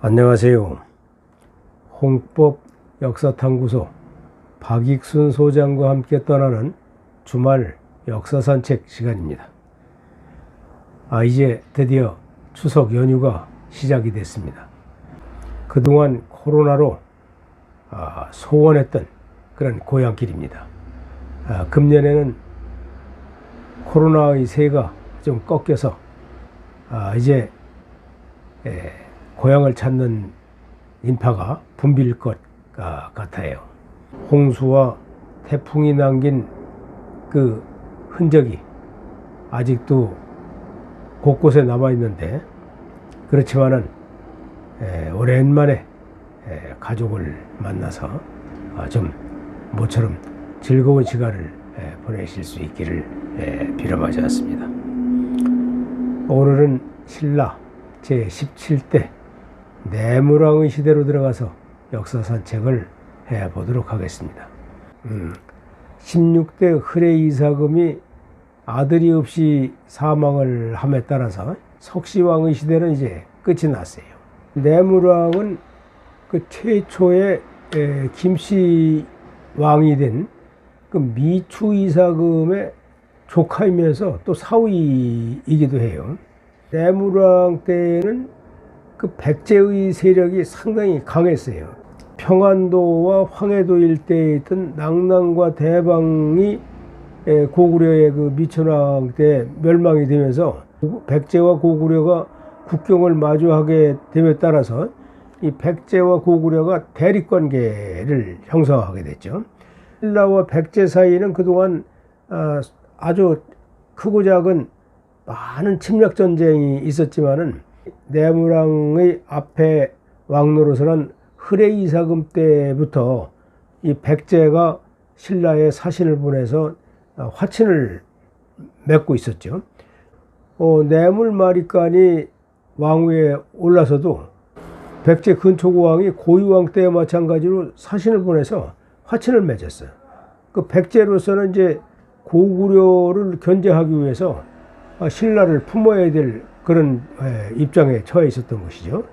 안녕하세요. 홍법 역사탐구소 박익순 소장과 함께 떠나는 주말 역사산책 시간입니다. 이제 드디어 추석 연휴가 시작이 됐습니다. 그동안 코로나로 소원했던 그런 고향길입니다. 금년에는 코로나의 세가 좀 꺾여서 이제 고향을 찾는 인파가 붐빌 것 같아요. 홍수와 태풍이 남긴 그 흔적이 아직도 곳곳에 남아 있는데, 그렇지만은 오랜만에 가족을 만나서 좀 모처럼 즐거운 시간을 보내실 수 있기를 빌어마지 않습니다. 오늘은 신라 제17대 내무왕의 시대로 들어가서 역사 산책을 해보도록 하겠습니다. 16대 흐레 이사금이 아들이 없이 사망을 함에 따라서 석시왕의 시대는 이제 끝이 났어요. 내무왕은 그 최초의 김씨 왕이 된 그 미추 이사금의 조카이면서 또 사위이기도 해요. 내무왕 때는 그 백제의 세력이 상당히 강했어요. 평안도와 황해도 일대에 있던 낙랑과 대방이 고구려의 그 미천왕 때 멸망이 되면서 백제와 고구려가 국경을 마주하게 됨에 따라서 이 백제와 고구려가 대립관계를 형성하게 됐죠. 신라와 백제 사이에는 그동안 아주 크고 작은 많은 침략 전쟁이 있었지만은 내무왕의 앞에 왕 노릇을 흐레 이사금 때부터 이 백제가 신라에 사신을 보내서 화친을 맺고 있었죠. 내물마리간이 왕위에 올라서도 백제 근초고왕이 고유왕 때와 마찬가지로 사신을 보내서 화친을 맺었어요. 그 백제로서는 이제 고구려를 견제하기 위해서 신라를 품어야 될 그런 입장에 처해 있었던 것이죠.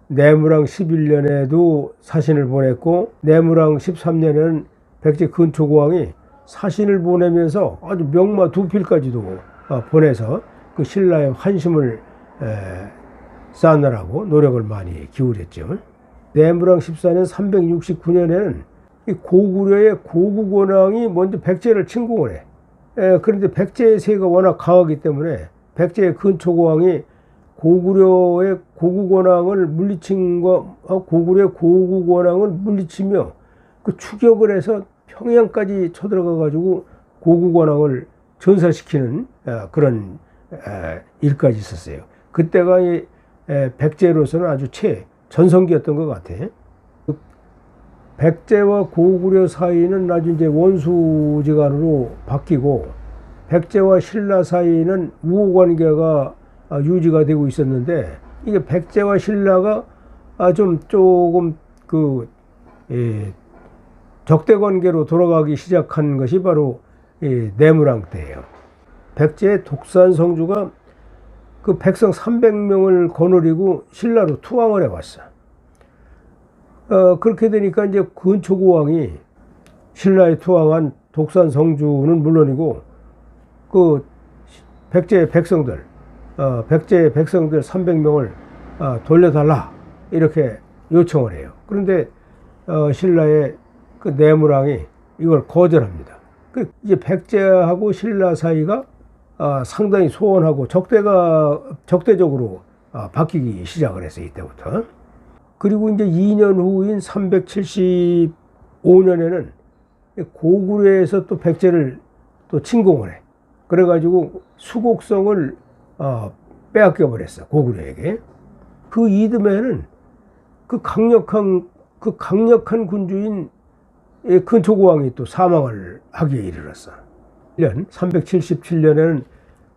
내무왕 11년에도 사신을 보냈고, 내무왕 13년에는 백제 근초고왕이 사신을 보내면서 아주 명마 2필까지도 보내서 그 신라의 환심을 쌓느라고 노력을 많이 기울였죠. 내무왕 14년 369년에는 이 고구려의 고국원왕이 먼저 백제를 침공을 해. 그런데 백제의 세가 워낙 강하기 때문에 백제의 근초고왕이 고구려의 고국원왕을 고구려의 고국원왕을 물리치며 그 추격을 해서 평양까지 쳐들어가 가지고 고국원왕을 전사시키는 그런 일까지 있었어요. 그때가 백제로서는 아주 최전성기였던 것 같아. 백제와 고구려 사이는 아주 이제 원수지간으로 바뀌고, 백제와 신라 사이는 우호 관계가 유지가 되고 있었는데, 이게 백제와 신라가 조금 적대 관계로 돌아가기 시작한 것이 바로 내무왕 때예요. 백제의 독산 성주가 그 백성 300명을 거느리고 신라로 투항을 해왔어. 그렇게 되니까 이제 근초고왕이 신라에 투항한 독산 성주는 물론이고 그 백제 백성들 300명을 돌려달라 이렇게 요청을 해요. 그런데 신라의 그 내무왕이 이걸 거절합니다. 이제 백제하고 신라 사이가 상당히 소원하고 적대적으로 바뀌기 시작을 했어요, 이때부터. 그리고 이제 2년 후인 375년에는 고구려에서 또 백제를 또 침공을 해. 그래가지고 수곡성을 빼앗겨 버렸어, 고구려에게. 그 이듬해는 그 강력한 군주인 근초고왕이 또 사망을 하기에 이르렀어. 377년에는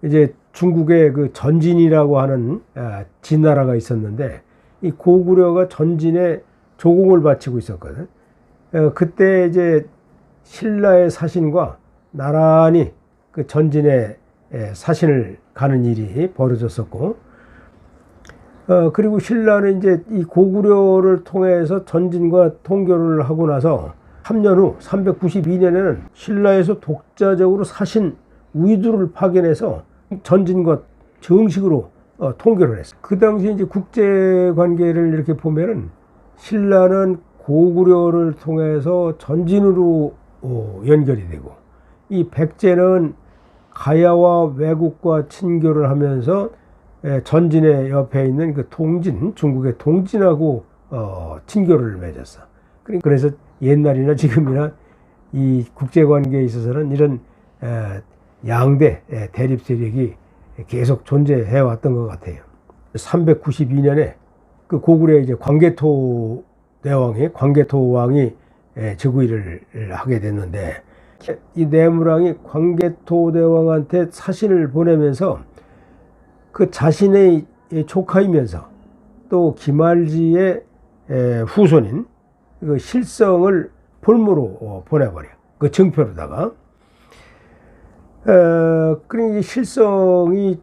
이제 중국의 그 전진이라고 하는 진나라가 있었는데, 이 고구려가 전진에 조공을 바치고 있었거든. 그때 이제 신라의 사신과 나란히 그 전진에 사신을 가는 일이 벌어졌었고, 그리고 신라는 이제 이 고구려를 통해서 전진과 통교를 하고 나서 3년 후 392년에는 신라에서 독자적으로 사신 우이두를 파견해서 전진과 정식으로 통교를 했어요. 그 당시 이제 국제 관계를 이렇게 보면은 신라는 고구려를 통해서 전진으로 연결이 되고, 이 백제는 가야와 외국과 친교를 하면서 전진의 옆에 있는 그 동진, 중국의 동진하고 친교를 맺었어. 그래서 옛날이나 지금이나 이 국제관계에 있어서는 이런 양대 대립 세력이 계속 존재해 왔던 것 같아요. 392년에 그 고구려의 이제 광개토 왕이 즉위를 하게 됐는데, 이 내무랑이 광개토 대왕한테 사신을 보내면서 그 자신의 조카이면서 또 김알지의 후손인 그 실성을 볼모로 보내버려. 그 증표로다가. 그러니 실성이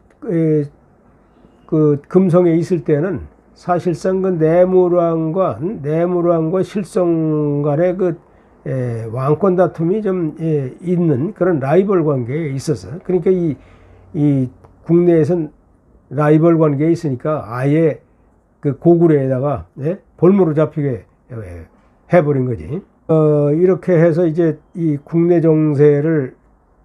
그 금성에 있을 때는 사실상 그 내무랑과 실성 간의 그 왕권 다툼이 좀 있는 그런 라이벌 관계에 있었어. 그러니까 이 국내에선 라이벌 관계에 있으니까 아예 그 고구려에다가 볼모로 잡히게 해버린 거지. 이렇게 해서 이제 이 국내 정세를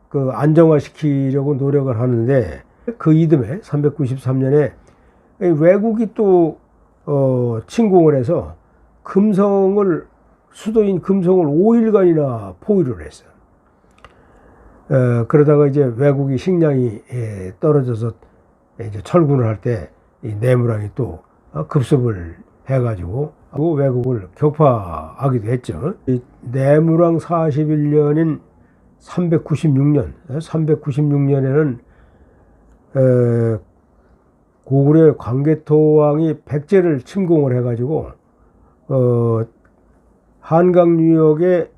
그 안정화시키려고 노력을 하는데, 그 이듬해 393년에 외국이 또 침공을 해서 수도인 금성을 5일간이나 포위를 했어요. 그러다가 이제 외국이 식량이 떨어져서 이제 철군을 할 때 이 내무랑이 또 급습을 해가지고 외국을 격파하기도 했죠. 이 내무랑 41년인 396년에는 고구려의 광개토 왕이 백제를 침공을 해가지고 한강 유역의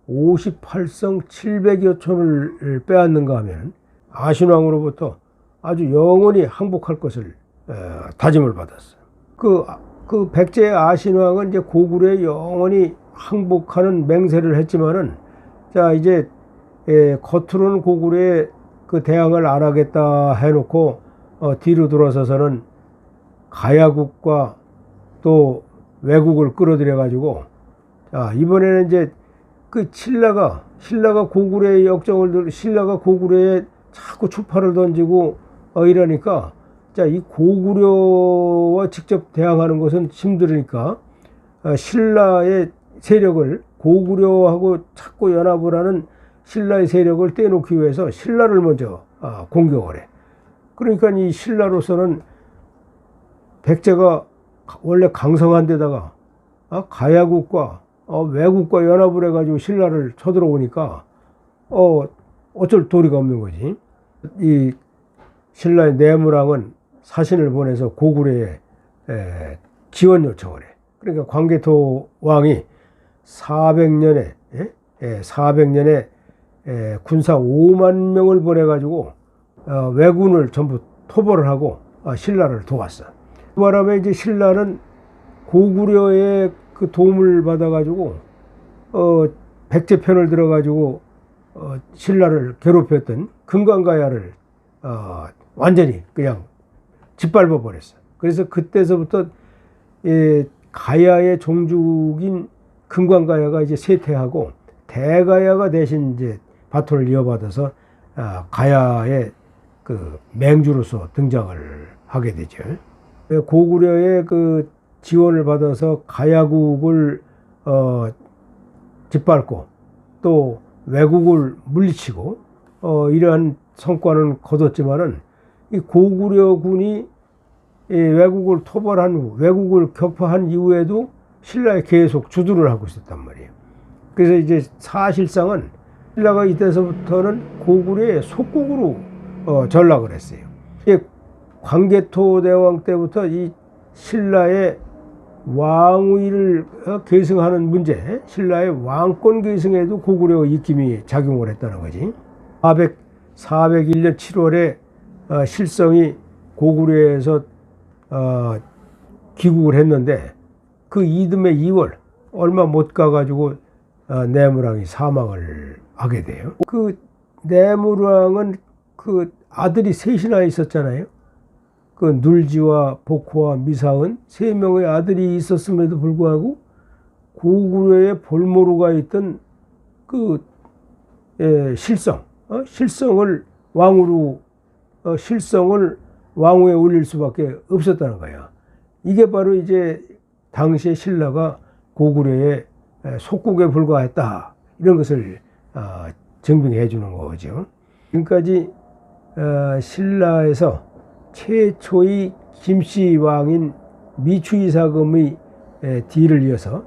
58성 700여 촌을 빼앗는가 하면 아신왕으로부터 아주 영원히 항복할 것을 다짐을 받았어요. 그 백제의 아신왕은 이제 고구려에 영원히 항복하는 맹세를 했지만은, 자 이제 겉으로는 고구려에 그 대항을 안 하겠다 해놓고 뒤로 돌아서서는 가야국과 또 외국을 끌어들여 가지고, 이번에는 이제 그 신라가 고구려의 신라가 고구려에 자꾸 추파를 던지고 이러니까, 자 이 고구려와 직접 대항하는 것은 힘들으니까 신라의 세력을, 고구려하고 자꾸 연합을 하는 신라의 세력을 떼놓기 위해서 신라를 먼저 공격을 해. 그러니까 이 신라로서는 백제가 원래 강성한 데다가 가야국과 외국과 연합을 해가지고 신라를 쳐들어오니까 어쩔 도리가 없는 거지. 이 신라의 내무랑은 사신을 보내서 고구려에 지원 요청을 해. 그러니까 광개토 왕이 400년에 군사 5만 명을 보내가지고 왜군을 전부 토벌을 하고 신라를 도왔어. 그 바람에 이제 신라는 고구려의 그 도움을 받아가지고 백제 편을 들어가지고 신라를 괴롭혔던 금강가야를 완전히 그냥 짓밟아 버렸어. 그래서 그때서부터 가야의 종족인 금강가야가 이제 쇠퇴하고 대가야가 대신 이제 바톤을 이어받아서 가야의 그 맹주로서 등장을 하게 되죠. 고구려의 그 지원을 받아서 가야국을 짓밟고 또 외국을 물리치고 이러한 성과는 거뒀지만은, 이 고구려군이 외국을 토벌한 후, 외국을 격파한 이후에도 신라에 계속 주둔을 하고 있었단 말이에요. 그래서 이제 사실상은 신라가 이때서부터는 고구려의 속국으로 전락을 했어요. 광개토 대왕 때부터 이 신라의 왕위를 계승하는 문제, 신라의 왕권 계승에도 고구려의 입김이 작용을 했다는 거지. 401년 7월에 실성이 고구려에서 귀국을 했는데 그 이듬해 2월 얼마 못 가가지고 내무랑이 사망을 하게 돼요. 그 내무랑은 그 아들이 셋이나 있었잖아요. 그 눌지와 복호와 미사은 3명의 아들이 있었음에도 불구하고 고구려의 볼모로가 있던 그 실성을 왕으로 실성을 왕후에 올릴 수밖에 없었다는 거예요. 이게 바로 이제 당시의 신라가 고구려의 속국에 불과했다, 이런 것을 증빙해 주는 거죠. 지금까지 신라에서 최초의 김씨 왕인 미추이사금의 뒤를 이어서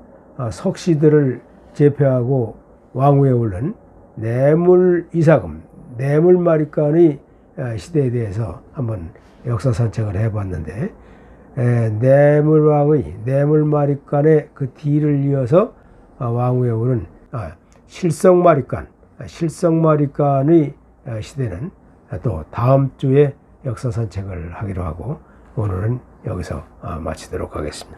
석시들을 제패하고 왕위에 오른 내물이사금, 내물마리간의 시대에 대해서 한번 역사 산책을 해봤는데, 내물왕의 내물마리간의 그 뒤를 이어서 왕위에 오른 실성마리간의 시대는 또 다음 주에 역사 산책을 하기로 하고, 오늘은 여기서 마치도록 하겠습니다.